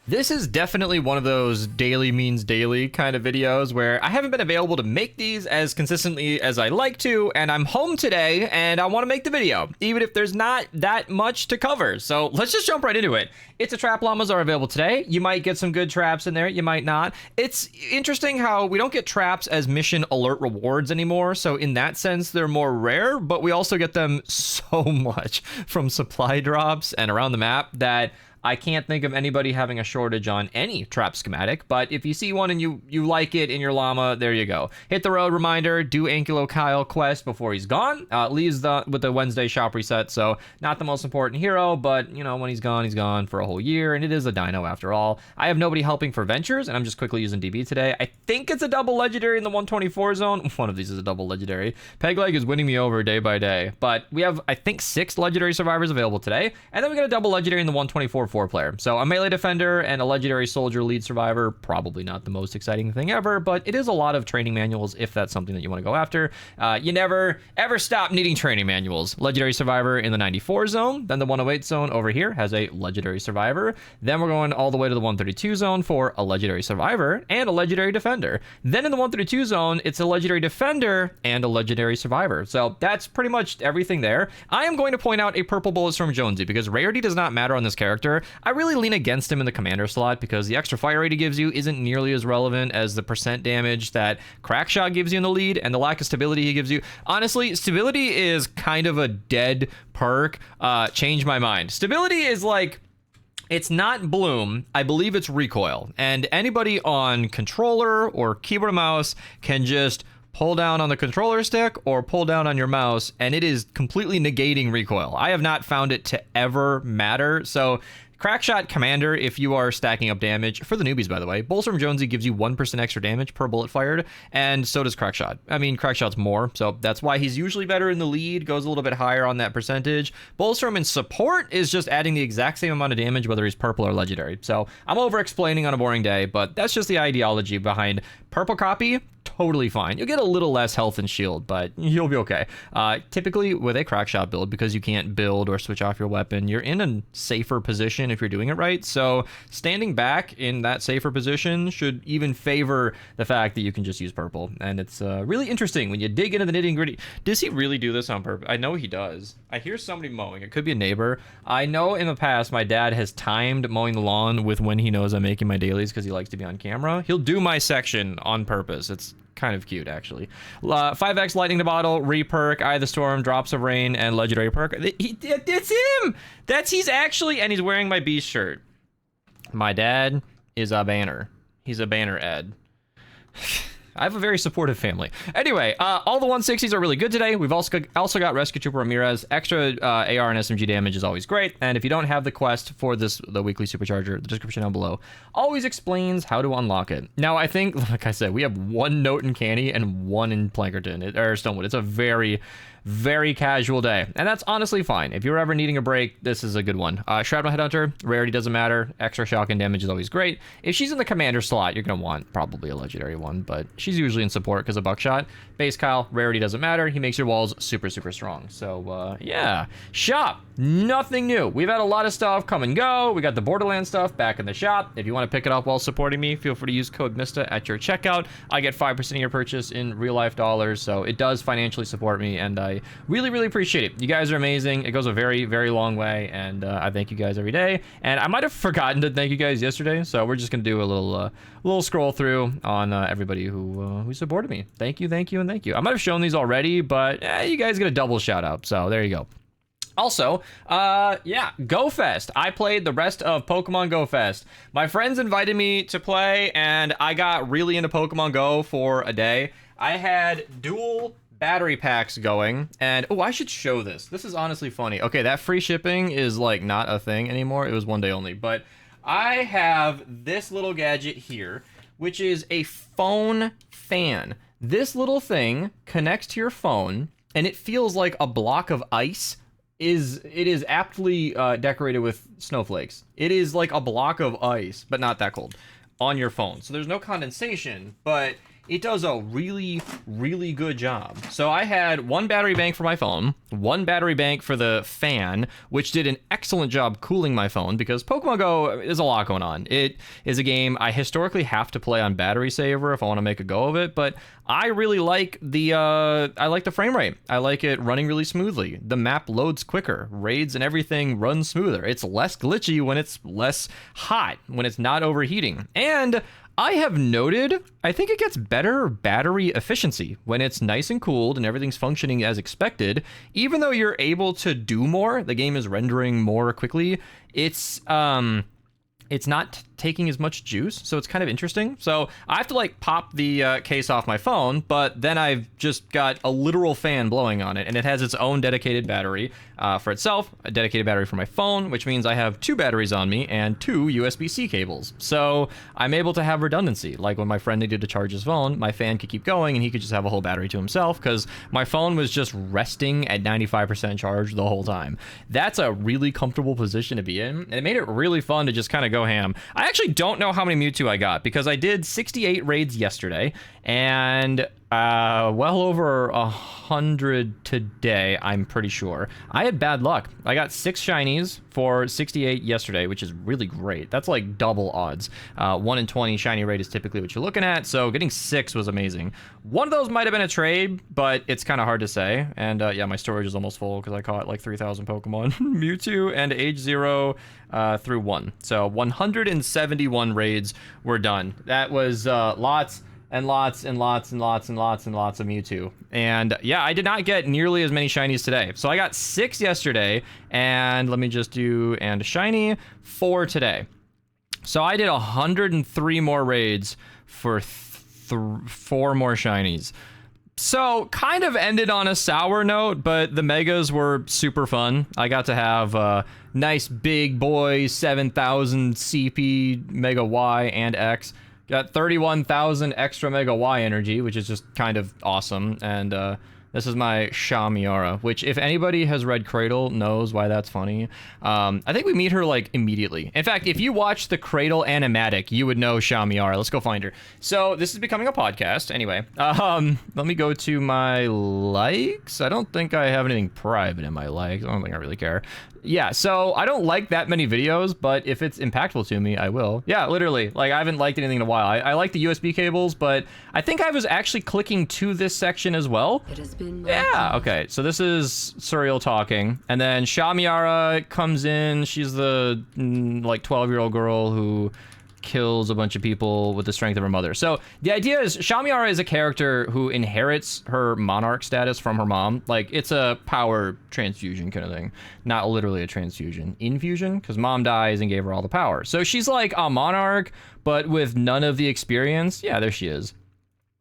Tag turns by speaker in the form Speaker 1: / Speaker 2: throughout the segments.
Speaker 1: This is definitely one of those daily means daily kind of videos where I haven't been available to make these as consistently as I like to, and I'm home today and I want to make the video, even if there's not that much to cover. So let's just jump right into it. It's a trap llamas are available today. You might get some good traps in there, you might not. It's interesting how we don't get traps as mission alert rewards anymore, so in that sense they're more rare, but we also get them so much from supply drops and around the map that I can't think of anybody having a shortage on any trap schematic, but if you see one and you like it in your llama, there you go. Hit the road reminder, do Ankylo Kyle quest before he's gone. Leaves with the Wednesday shop reset, so not the most important hero, but you know, when he's gone for a whole year, and it is a dino after all. I have nobody helping for ventures, and I'm just quickly using DB today. I think it's a double legendary in the 124 zone. One of these is a double legendary. Pegleg is winning me over day by day, but we have, I think, 6 legendary survivors available today, and then we got a double legendary in the 124 4-player. So a melee defender and a legendary soldier lead survivor, probably not the most exciting thing ever, but it is a lot of training manuals if that's something that you want to go after. You never ever stop needing training manuals. Legendary survivor in the 94 zone, then the 108 zone over here has a legendary survivor. Then we're going all the way to the 132 zone for a legendary survivor and a legendary defender. Then in the 132 zone, it's a legendary defender and a legendary survivor. So that's pretty much everything there. I am going to point out a purple bullets from Jonesy because rarity does not matter on this character. I really lean against him in the commander slot because the extra fire rate he gives you isn't nearly as relevant as the percent damage that Crackshot gives you in the lead and the lack of stability he gives you. Honestly, stability is kind of a dead perk. Change my mind. Stability is like, it's not bloom, I believe it's recoil. And anybody on controller or keyboard and mouse can just pull down on the controller stick or pull down on your mouse, and it is completely negating recoil. I have not found it to ever matter. So Crackshot Commander, if you are stacking up damage, for the newbies by the way, Bullets from Jonesy gives you 1% extra damage per bullet fired, and so does Crackshot. I mean, Crackshot's more, so that's why he's usually better in the lead, goes a little bit higher on that percentage. Bullets from in support is just adding the exact same amount of damage whether he's purple or legendary. So I'm over explaining on a boring day, but that's just the ideology behind purple copy. Totally fine. You'll get a little less health and shield, but you'll be okay. Typically with a Crackshot build, because you can't build or switch off your weapon, you're in a safer position if you're doing it right. So standing back in that safer position should even favor the fact that you can just use purple. And it's really interesting when you dig into the nitty gritty. Does he really do this on purpose? I know he does. I hear somebody mowing. It could be a neighbor. I know in the past my dad has timed mowing the lawn with when he knows I'm making my dailies because he likes to be on camera. He'll do my section on purpose. It's kind of cute, actually. 5x lightning the bottle, re-perk, Eye of the Storm, drops of rain, and legendary perk. It's him. He's actually, and he's wearing my beast shirt. My dad is a banner. He's a banner Ed. I have a very supportive family. Anyway, all the 160s are really good today. We've also got Rescue Trooper Ramirez. Extra AR and SMG damage is always great. And if you don't have the quest for the weekly supercharger, the description down below always explains how to unlock it. Now, I think, like I said, we have 1 note in Canny and 1 in Plankerton, or Stonewood. It's a very, very casual day, and that's honestly fine. If you're ever needing a break, this is a good one. Shrapnel Headhunter, rarity doesn't matter. Extra shock and damage is always great. If she's in the commander slot, you're gonna want probably a legendary one, but she's usually in support because of Buckshot. Base Kyle, rarity doesn't matter. He makes your walls super, super strong. So yeah, shop, nothing new. We've had a lot of stuff come and go. We got the Borderlands stuff back in the shop. If you want to pick it up while supporting me, feel free to use code Mista at your checkout. I get 5% of your purchase in real life dollars, so it does financially support me, and I really, really appreciate it. You guys are amazing. It goes a very, very long way, and I thank you guys every day. And I might have forgotten to thank you guys yesterday, so we're just gonna do a little scroll through on everybody who supported me. Thank you, thank you, and thank you. I might have shown these already, but you guys get a double shout out, so there you go. Also, yeah, Go Fest. I played the rest of Pokemon Go Fest. My friends invited me to play, and I got really into Pokemon Go for a day. I had dual battery packs going, and oh, I should show this. This is honestly funny. Okay, that free shipping is like not a thing anymore. It was 1 day only, but I have this little gadget here, which is a phone fan. This little thing connects to your phone, and it feels like a block of ice. It is aptly decorated with snowflakes. It is like a block of ice, but not that cold, on your phone. So there's no condensation, but it does a really, really good job. So I had one battery bank for my phone, one battery bank for the fan, which did an excellent job cooling my phone because Pokemon Go is a lot going on. It is a game I historically have to play on battery saver if I want to make a go of it, but I really like the frame rate. I like it running really smoothly. The map loads quicker. Raids and everything runs smoother. It's less glitchy when it's less hot, when it's not overheating. And I have noted, I think it gets better battery efficiency when it's nice and cooled and everything's functioning as expected. Even though you're able to do more, the game is rendering more quickly, it's not taking as much juice, so it's kind of interesting. So I have to like pop the case off my phone, but then I've just got a literal fan blowing on it, and it has its own dedicated battery for itself, a dedicated battery for my phone, which means I have 2 batteries on me and 2 USB-C cables. So I'm able to have redundancy. Like when my friend needed to charge his phone, my fan could keep going and he could just have a whole battery to himself because my phone was just resting at 95% charge the whole time. That's a really comfortable position to be in, and it made it really fun to just kind of go ham. I actually don't know how many Mewtwo I got because I did 68 raids yesterday and well over 100 today, I'm pretty sure. I had bad luck. I got 6 shinies for 68 yesterday, which is really great. That's like double odds. 1 in 20 shiny rate is typically what you're looking at, so getting 6 was amazing. One of those might have been a trade, but it's kind of hard to say. And yeah, my storage is almost full because I caught like 3,000 Pokemon. Mewtwo and age 0 through 1. So 171 raids were done. That was lots and lots and lots and lots and lots and lots of Mewtwo. And yeah, I did not get nearly as many shinies today. So I got 6 yesterday, and let me just do, and a shiny, 4 today. So I did 103 more raids for 4 more shinies. So kind of ended on a sour note, but the megas were super fun. I got to have a nice big boy 7,000 CP Mega Y and X. Got 31,000 extra Mega Y energy, which is just kind of awesome. And this is my Shamiara, which if anybody has read Cradle knows why that's funny. I think we meet her like immediately. In fact, if you watch the Cradle animatic, you would know Shamiara. Let's go find her. So this is becoming a podcast. Anyway, let me go to my likes. I don't think I have anything private in my likes. I don't think I really care. Yeah, so I don't like that many videos, but if it's impactful to me, I will. Yeah, literally. Like, I haven't liked anything in a while. I like the USB cables, but I think I was actually clicking to this section as well. It has been yeah, okay. So this is Surreal talking. And then Shamiara comes in. She's the, like, 12-year-old girl who kills a bunch of people with the strength of her mother. So the idea is Shamiara is a character who inherits her monarch status from her mom. Like, it's a power transfusion kind of thing. Not literally a transfusion. Infusion, because mom dies and gave her all the power. So she's like a monarch, but with none of the experience. Yeah, there she is.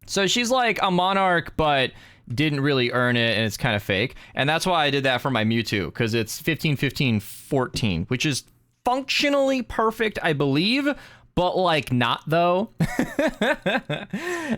Speaker 1: So she's like a monarch, but didn't really earn it, and it's kind of fake. And that's why I did that for my Mewtwo, because it's 15, 15, 14, which is functionally perfect, I believe, but like not though.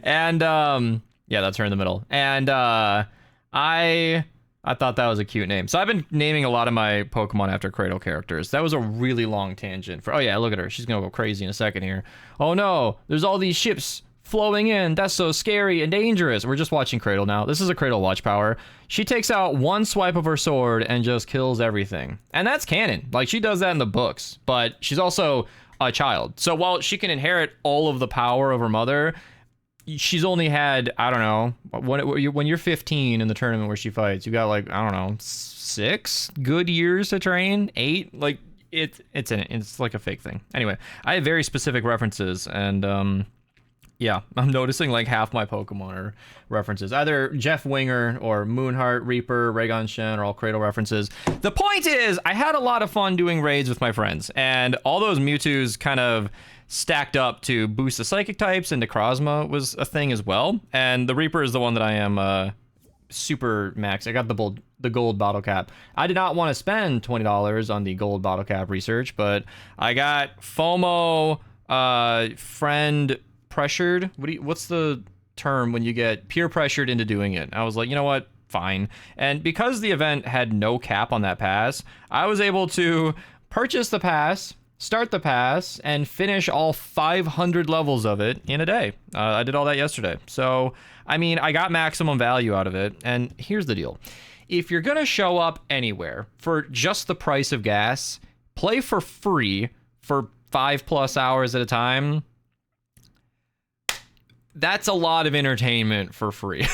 Speaker 1: And yeah, that's her in the middle. And I thought that was a cute name. So I've been naming a lot of my Pokemon after Cradle characters. That was a really long tangent for, oh yeah, look at her. She's gonna go crazy in a second here. Oh no, there's all these ships flowing in. That's so scary and dangerous. We're just watching Cradle now. This is a Cradle watch power. She takes out one swipe of her sword and just kills everything. And that's canon. Like, she does that in the books, but she's also a child. So while she can inherit all of the power of her mother, she's only had, I don't know, when you're 15 in the tournament where she fights, you got like, I don't know, 6 good years to train, 8, like it's like a fake thing. Anyway, I have very specific references, and yeah, I'm noticing like half my Pokemon are references. Either Jeff Winger or Moonheart, Reaper, Raygon Shen are all Cradle references. The point is, I had a lot of fun doing raids with my friends, and all those Mewtwo's kind of stacked up to boost the Psychic types, and Necrozma was a thing as well. And the Reaper is the one that I am super max. I got the gold bottle cap. I did not want to spend $20 on the gold bottle cap research, but I got FOMO, friend pressured. What's the term when you get peer pressured into doing it? I was like, you know what? Fine. And because the event had no cap on that pass, I was able to purchase the pass, start the pass, and finish all 500 levels of it in a day. I did all that yesterday. So, I mean, I got maximum value out of it. And here's the deal. If you're going to show up anywhere for just the price of gas, play for free for 5+ hours at a time. That's a lot of entertainment for free.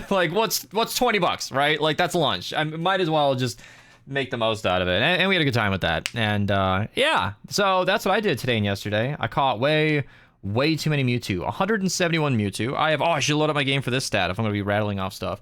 Speaker 1: Like, what's $20, right? Like, that's lunch. I might as well just make the most out of it. And we had a good time with that. And yeah, so that's what I did today and yesterday. I caught way too many Mewtwo. 171 Mewtwo. I should load up my game for this stat if I'm going to be rattling off stuff.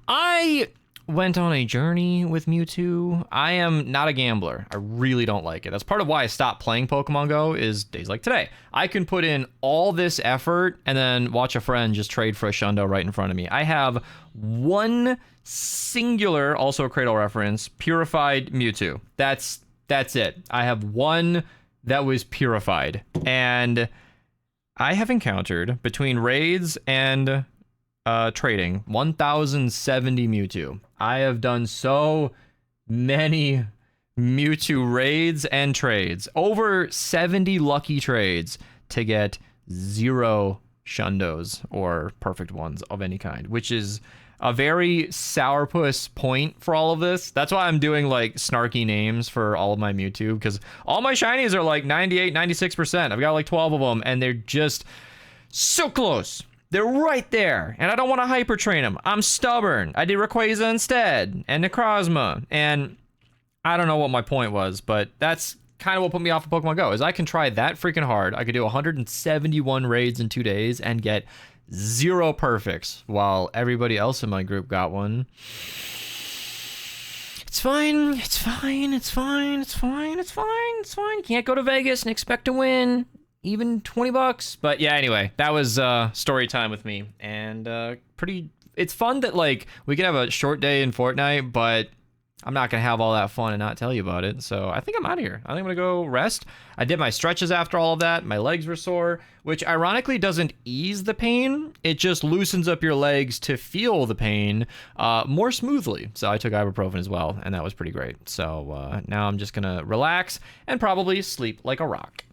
Speaker 1: I went on a journey with Mewtwo. I am not a gambler. I really don't like it. That's part of why I stopped playing Pokemon Go is days like today. I can put in all this effort and then watch a friend just trade for a Shundo right in front of me. I have one singular, also a Cradle reference, purified Mewtwo. That's it. I have one that was purified. And I have encountered between raids and trading 1,070 Mewtwo. I have done so many Mewtwo raids and trades. Over 70 lucky trades to get 0 Shundos or perfect ones of any kind, which is a very sourpuss point for all of this. That's why I'm doing like snarky names for all of my Mewtwo, because all my shinies are like 98, 96%. I've got like 12 of them, and they're just so close. They're right there, and I don't want to hyper train them. I'm stubborn. I did Rayquaza instead, and Necrozma, and I don't know what my point was, but that's kind of what put me off of Pokemon Go, is I can try that freaking hard. I could do 171 raids in 2 days and get 0 perfects, while everybody else in my group got one. It's fine. It's fine. It's fine. It's fine. It's fine. It's fine. Can't go to Vegas and expect to win. Even $20. But yeah, anyway, that was story time with me. And it's fun that like we can have a short day in Fortnite, but I'm not gonna have all that fun and not tell you about it. So I think I'm out of here. I think I'm gonna go rest. I did my stretches after all of that. My legs were sore, which ironically doesn't ease the pain. It just loosens up your legs to feel the pain more smoothly. So I took ibuprofen as well, and that was pretty great. So now I'm just gonna relax and probably sleep like a rock.